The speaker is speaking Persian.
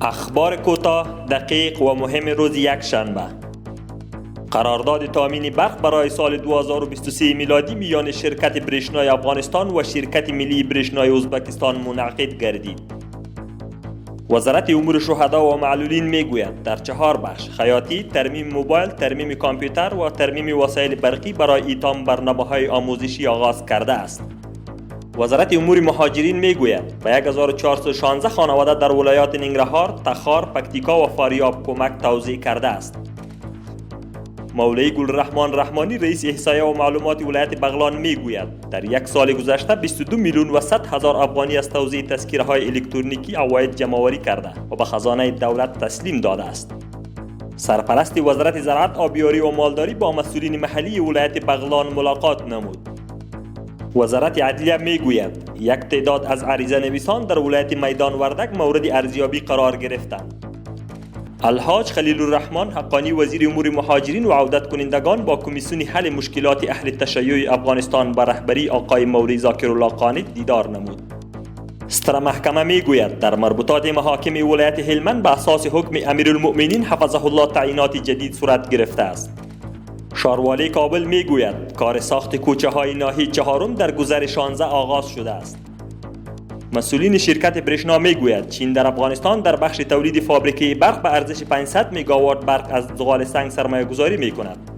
اخبار کوتاه، دقیق و مهم روز یکشنبه. قرارداد تامین برق برای سال 2023 میلادی میان شرکت برشنای افغانستان و شرکت ملی برشنای ازبکستان منعقد گردید. وزارت امور شهدا و معلولین میگوید در 4 بخش: خیاطی، ترمیم موبایل، ترمیم کامپیوتر و ترمیم وسایل برقی برای ایتام برنامه‌های آموزشی آغاز کرده است. وزارت امور مهاجرین میگوید به 1416 خانواده در ولایات ننگرهار، تخار، پکتیکا و فاریاب کمک توزیع کرده است. مولوی گلرحمان رحمانی رئیس احصایه و معلومات ولایت بغلان میگوید در یک سال گذشته 22 میلیون و 100 هزار افغانی از توزیع تذکره‌های الکترونیکی عواید جمع‌آوری کرده و به خزانه دولت تسلیم داده است. سرپرست وزارت زراعت، آبیاری و مالداری با مسئولین محلی ولایت بغلان ملاقات نمود. وزارت عدلیه میگوید یک تعداد از عریضه نویسان در ولایت میدان وردک مورد ارزیابی قرار گرفتند. الحاج خلیل الرحمن حقانی وزیر امور مهاجرین و عودت کنندگان با کمیسیون حل مشکلات اهل تشیع افغانستان به رهبری آقای مولوی ذاکرالله قانت دیدار نمود. ستره محکمه میگوید در مربوطات محاکم ولایت هلمند به اساس حکم امیرالمؤمنین حفظه الله تعیینات جدید صورت گرفته است. شاروالی کابل میگوید کار ساخت کوچه های ناحیه چهارم در گذر 16 آغاز شده است. مسئولین شرکت برشنا میگوید چین در افغانستان در بخش تولید فابریکه برق به ارزش 500 مگاوات برق از زغال سنگ سرمایه گذاری می کند.